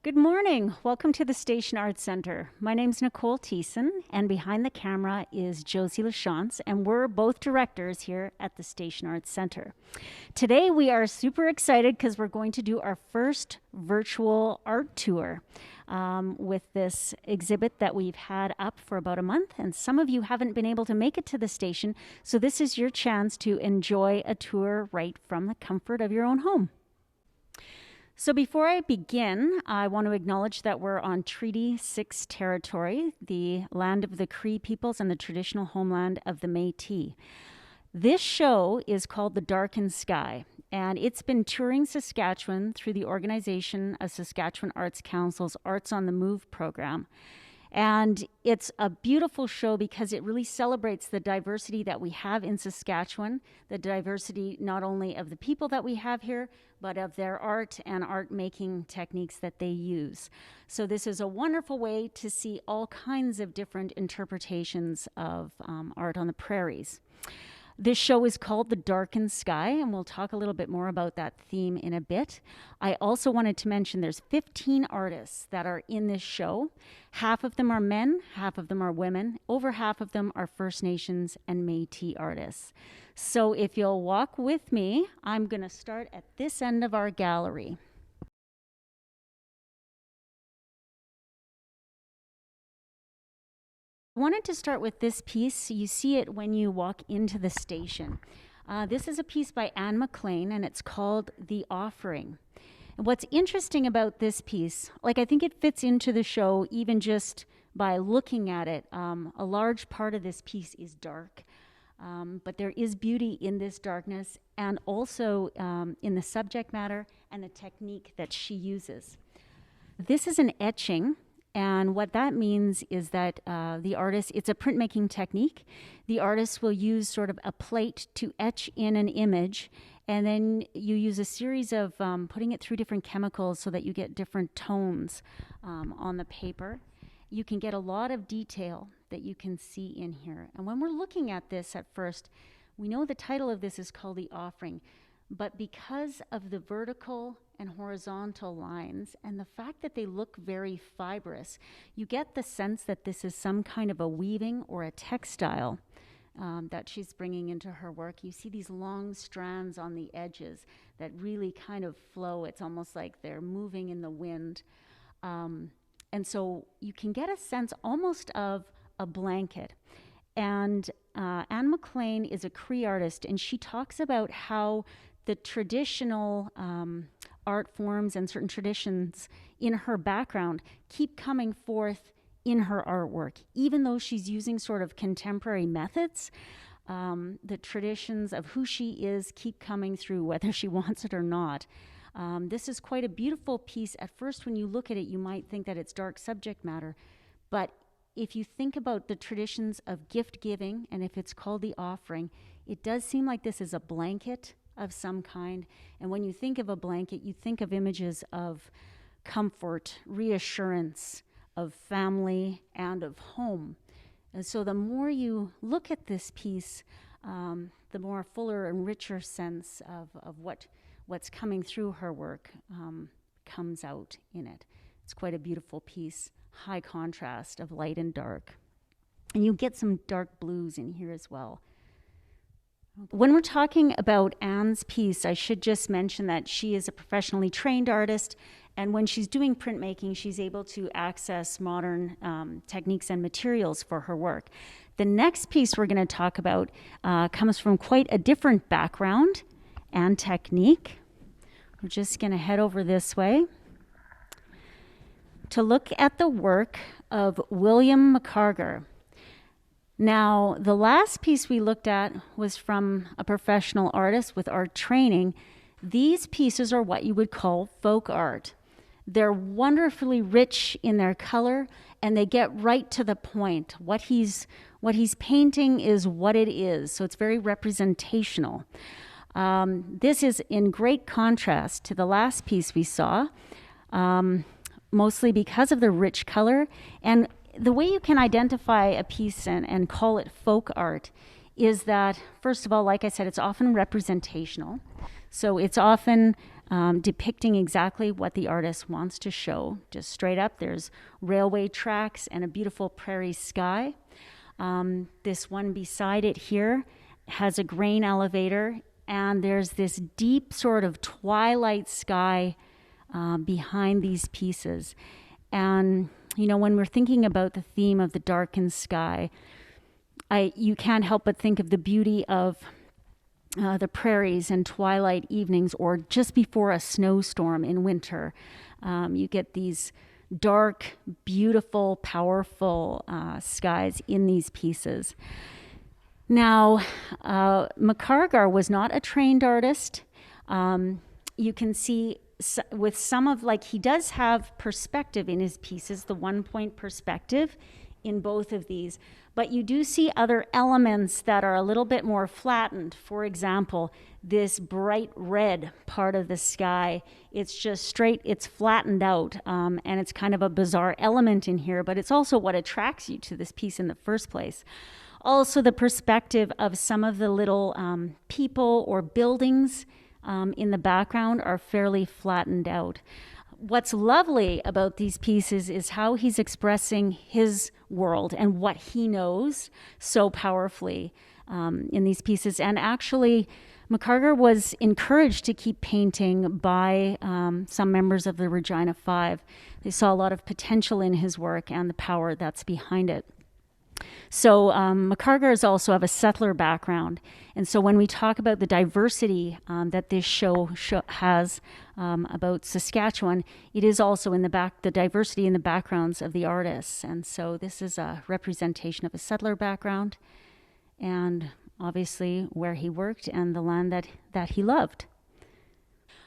Good morning. Welcome to the Station Arts Center. My name's Nicole Thiessen, and behind the camera is Josie Lachance, and we're both directors here at the Station Arts Center. Today we are super excited because we're going to do our first virtual art tour with this exhibit that we've had up for about a month, and some of you haven't been able to make it to the station, so this is your chance to enjoy a tour right from the comfort of your own home. So before I begin, I want to acknowledge that we're on Treaty 6 territory, the land of the Cree peoples and the traditional homeland of the Métis. This show is called The Darkened Sky, and it's been touring Saskatchewan through the organization of Saskatchewan Arts Council's Arts on the Move program. And it's a beautiful show because it really celebrates the diversity that we have in Saskatchewan, the diversity not only of the people that we have here, but of their art and art making techniques that they use. So this is a wonderful way to see all kinds of different interpretations of art on the prairies. This show is called The Darkened Sky, and we'll talk a little bit more about that theme in a bit. I also wanted to mention there's 15 artists that are in this show. Half of them are men, half of them are women. Over half of them are First Nations and Métis artists. So if you'll walk with me, I'm going to start at this end of our gallery. I wanted to start with this piece. You see it when you walk into the station. This is a piece by McLean, and it's called The Offering. And what's interesting about this piece, I think it fits into the show even just by looking at it. A large part of this piece is dark, but there is beauty in this darkness and also in the subject matter and the technique that she uses. This is an etching. And what that means is that the artist, it's a printmaking technique. The artist will use sort of a plate to etch in an image, and then you use a series of putting it through different chemicals so that you get different tones on the paper. You can get a lot of detail that you can see in here. And when we're looking at this at first, we know the title of this is called The Offering, but because of the vertical and horizontal lines and the fact that they look very fibrous, you get the sense that this is some kind of a weaving or a textile that she's bringing into her work. You see these long strands on the edges that really kind of flow. It's almost like they're moving in the wind. And so you can get a sense almost of a blanket. And McLean is a Cree artist, and she talks about how the traditional art forms and certain traditions in her background keep coming forth in her artwork. Even though she's using sort of contemporary methods, the traditions of who she is keep coming through, whether she wants it or not. This is quite a beautiful piece. At first, when you look at it, you might think that it's dark subject matter, but if you think about the traditions of gift giving, and if it's called The Offering, it does seem like this is a blanket of some kind. And when you think of a blanket, you think of images of comfort, reassurance, of family, and of home. And so the more you look at this piece, the more fuller and richer sense of what's coming through her work comes out in it. It's quite a beautiful piece, high contrast of light and dark. And you get some dark blues in here as well. When we're talking about Anne's piece, I should just mention that she is a professionally trained artist, and when she's doing printmaking, she's able to access modern techniques and materials for her work. The next piece we're going to talk about comes from quite a different background and technique. We're just going to head over this way to look at the work of William McCarger. Now, the last piece we looked at was from a professional artist with art training. These pieces are what you would call folk art. They're wonderfully rich in their color, and they get right to the point. What he's painting is what it is, so it's very representational. This is in great contrast to the last piece we saw, mostly because of the rich color. And the way you can identify a piece and call it folk art is that, first of all, like I said, it's often representational. So it's often depicting exactly what the artist wants to show. Just straight up, there's railway tracks and a beautiful prairie sky. This one beside it here has a grain elevator, and there's this deep sort of twilight sky behind these pieces. And, you know, when we're thinking about the theme of the darkened sky, you can't help but think of the beauty of the prairies and twilight evenings, or just before a snowstorm in winter. You get these dark, beautiful, powerful skies in these pieces. Now, McCargar was not a trained artist. You can see with some of, like, he does have perspective in his pieces, the 1-point perspective in both of these, but you do see other elements that are a little bit more flattened. For example, this bright red part of the sky, it's just straight, it's flattened out, and it's kind of a bizarre element in here, but it's also what attracts you to this piece in the first place. Also, the perspective of some of the little people or buildings in the background are fairly flattened out. What's lovely about these pieces is how he's expressing his world and what he knows so powerfully in these pieces. And actually, McCargar was encouraged to keep painting by some members of the Regina Five. They saw a lot of potential in his work and the power that's behind it. So McCargars also have a settler background. And so when we talk about the diversity that this show has about Saskatchewan, it is also in the diversity in the backgrounds of the artists. And so this is a representation of a settler background and obviously where he worked and the land that he loved.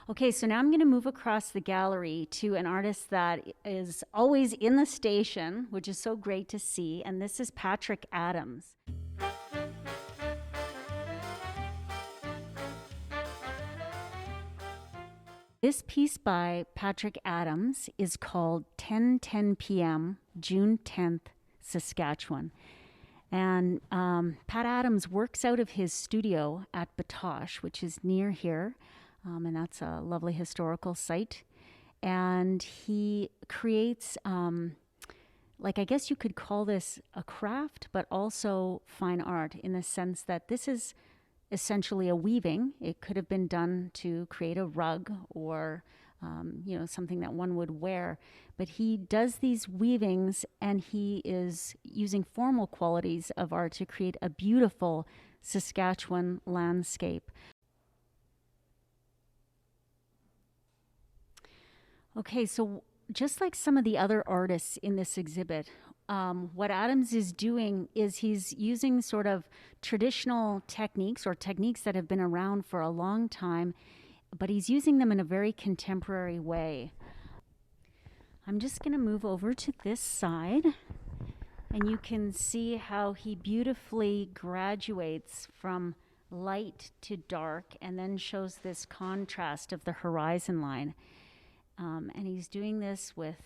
Okay, so now I'm going to move across the gallery to an artist that is always in the station, which is so great to see, and this is Patrick Adams. This piece by Patrick Adams is called 10:10 p.m., June 10th, Saskatchewan. And Pat Adams works out of his studio at Batoche, which is near here. And that's a lovely historical site. And he creates, like, I guess you could call this a craft, but also fine art in the sense that this is essentially a weaving. It could have been done to create a rug or, something that one would wear. But he does these weavings, and he is using formal qualities of art to create a beautiful Saskatchewan landscape. Okay, so just like some of the other artists in this exhibit, what Adams is doing is he's using sort of traditional techniques or techniques that have been around for a long time, but he's using them in a very contemporary way. I'm just going to move over to this side, and you can see how he beautifully graduates from light to dark and then shows this contrast of the horizon line. And he's doing this with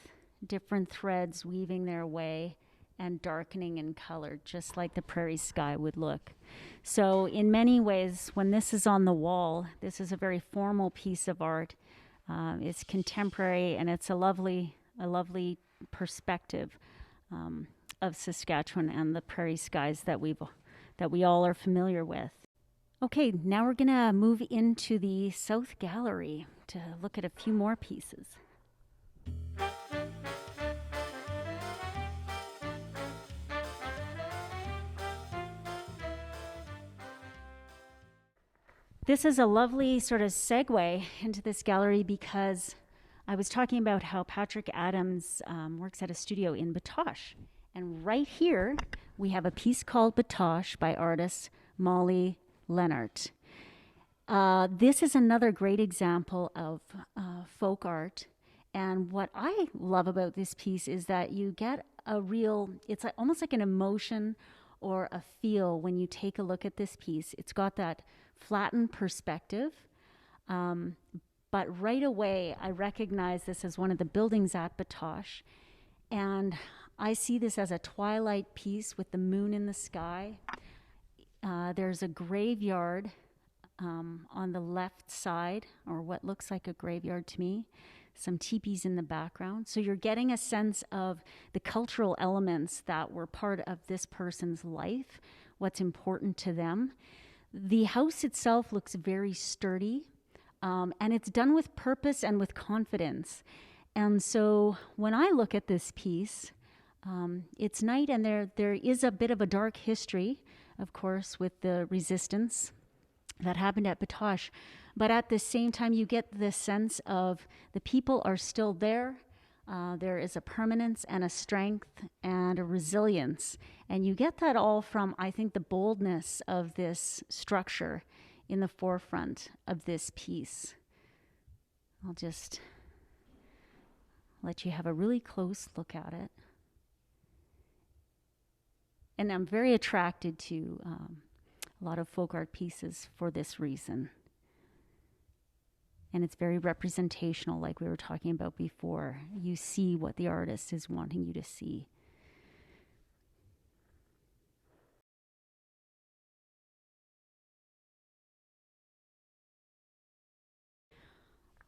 different threads weaving their way and darkening in color, just like the prairie sky would look. So in many ways, when this is on the wall, this is a very formal piece of art. It's contemporary, and it's a lovely perspective of Saskatchewan and the prairie skies that we all are familiar with. Okay, now we're gonna move into the South Gallery to look at a few more pieces. This is a lovely sort of segue into this gallery because I was talking about how Patrick Adams works at a studio in Batoche. And right here, we have a piece called Batoche by artist Molly Leonard. This is another great example of folk art. And what I love about this piece is that you get it's almost like an emotion or a feel when you take a look at this piece. It's got that flattened perspective, but right away I recognize this as one of the buildings at Batoche, and I see this as a twilight piece with the moon in the sky. There's a graveyard on the left side, or what looks like a graveyard to me, some teepees in the background. So you're getting a sense of the cultural elements that were part of this person's life, what's important to them. The house itself looks very sturdy, and it's done with purpose and with confidence. And so when I look at this piece, it's night, and there is a bit of a dark history, of course, with the resistance that happened at Batoche. But at the same time, you get the sense of the people are still there. There is a permanence and a strength and a resilience. And you get that all from, I think, the boldness of this structure in the forefront of this piece. I'll just let you have a really close look at it. And I'm very attracted to a lot of folk art pieces for this reason. And it's very representational, like we were talking about before. You see what the artist is wanting you to see.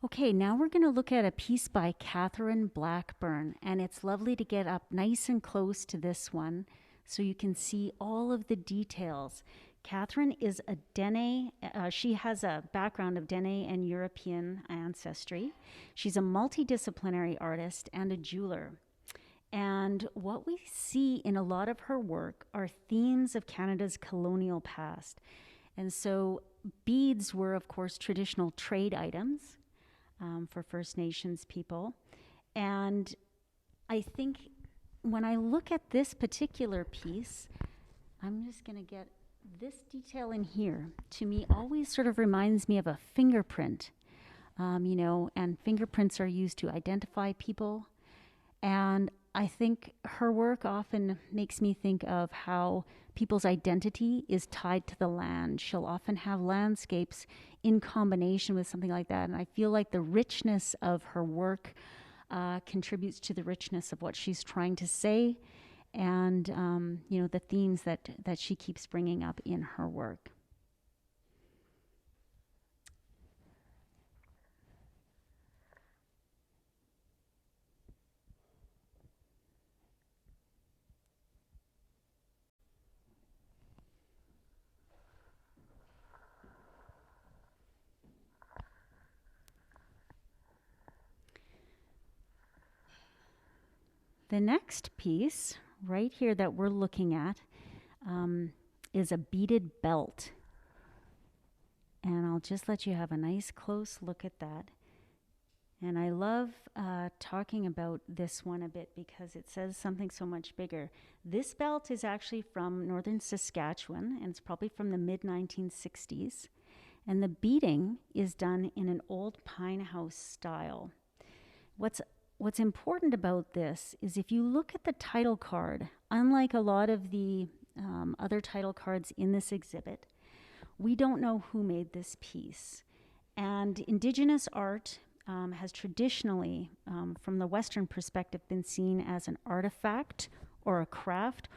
Okay, now we're going to look at a piece by Katherine Blackburn, and it's lovely to get up nice and close to this one so you can see all of the details. Katherine is a Dene, she has a background of Dene and European ancestry. She's a multidisciplinary artist and a jeweler. And what we see in a lot of her work are themes of Canada's colonial past. And so beads were, of course, traditional trade items for First Nations people. And I think when I look at this particular piece, I'm just going to get this detail in here, to me, always sort of reminds me of a fingerprint, and fingerprints are used to identify people. And I think her work often makes me think of how people's identity is tied to the land. She'll often have landscapes in combination with something like that. And I feel like the richness of her work contributes to the richness of what she's trying to say, and the themes that she keeps bringing up in her work. The next piece right here that we're looking at is a beaded belt. And I'll just let you have a nice close look at that. And I love talking about this one a bit because it says something so much bigger. This belt is actually from northern Saskatchewan, and it's probably from the mid-1960s. And the beading is done in an old pine house style. What's important about this is if you look at the title card, unlike a lot of the other title cards in this exhibit, we don't know who made this piece. And Indigenous art has traditionally, from the Western perspective, been seen as an artifact or a craft,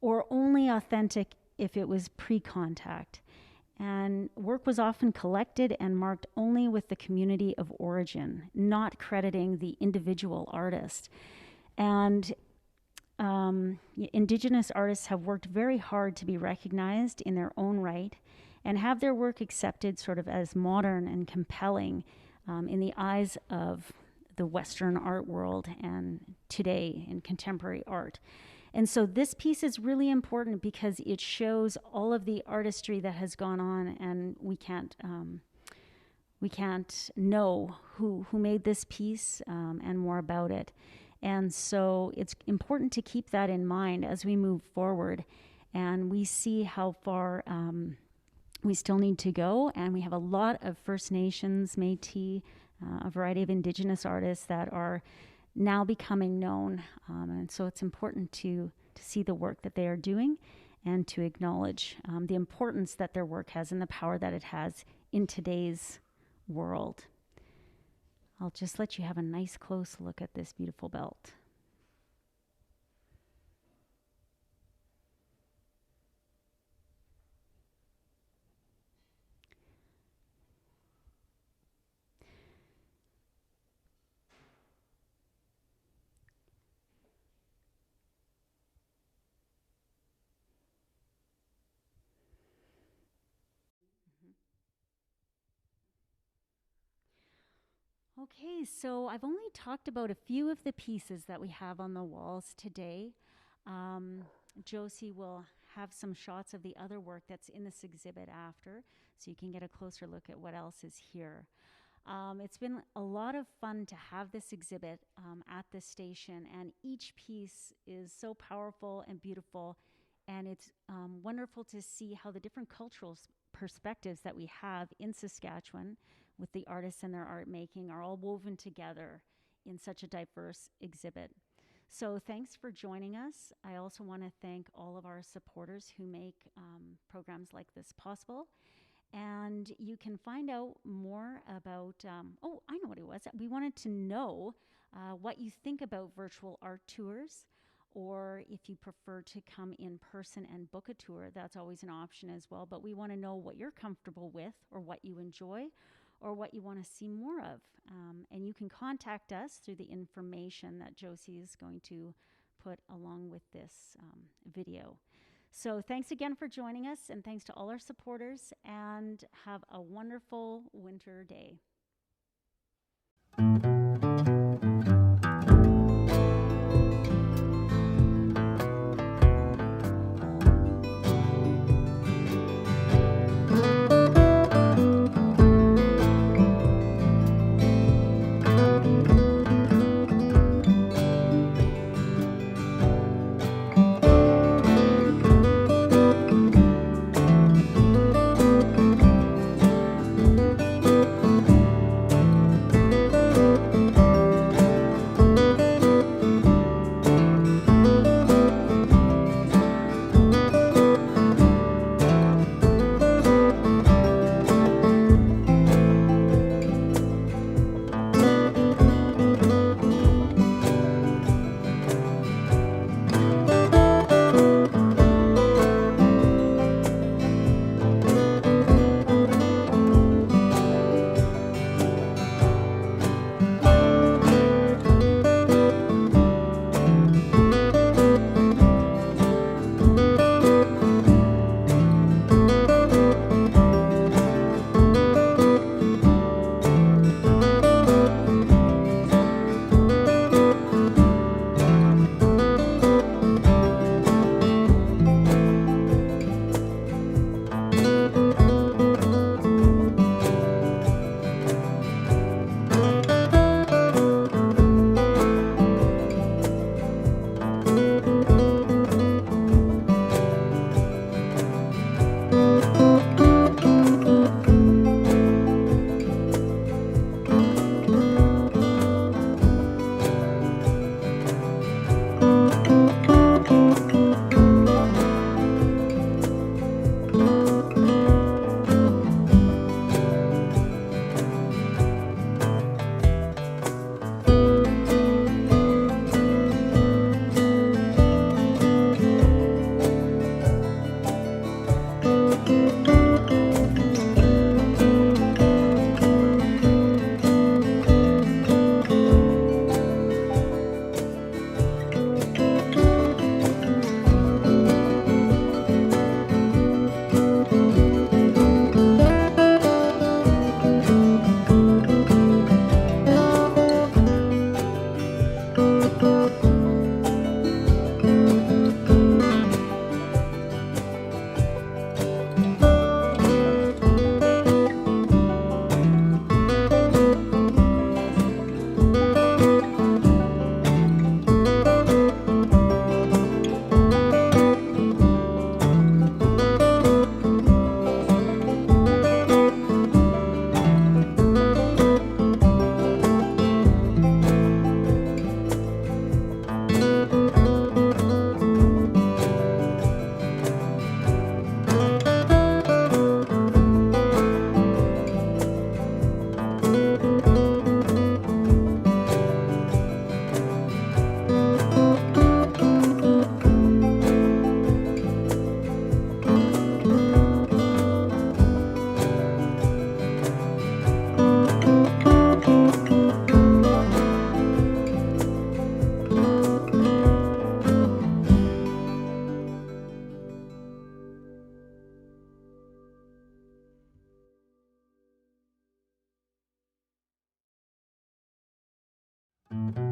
or only authentic if it was pre-contact. And work was often collected and marked only with the community of origin, not crediting the individual artist. And Indigenous artists have worked very hard to be recognized in their own right and have their work accepted sort of as modern and compelling in the eyes of the Western art world and today in contemporary art. And so this piece is really important because it shows all of the artistry that has gone on, and we can't know who made this piece and more about it. And so it's important to keep that in mind as we move forward, and we see how far we still need to go. And we have a lot of First Nations, Métis, a variety of Indigenous artists that are now becoming known, and so it's important to see the work that they are doing and to acknowledge the importance that their work has and the power that it has in today's world. I'll just let you have a nice close look at this beautiful belt. Okay, so I've only talked about a few of the pieces that we have on the walls today. Josie will have some shots of the other work that's in this exhibit after, so you can get a closer look at what else is here. It's been a lot of fun to have this exhibit at the station, and each piece is so powerful and beautiful, and it's wonderful to see how the different cultural perspectives that we have in Saskatchewan with the artists and their art making are all woven together in such a diverse exhibit. So thanks for joining us. I also want to thank all of our supporters who make programs like this possible. And you can find out more about, oh, I know what it was. We wanted to know what you think about virtual art tours, or if you prefer to come in person and book a tour, that's always an option as well. But we want to know what you're comfortable with, or what you enjoy, or what you want to see more of. And you can contact us through the information that Josie is going to put along with this video. So thanks again for joining us, and thanks to all our supporters, and have a wonderful winter day. you.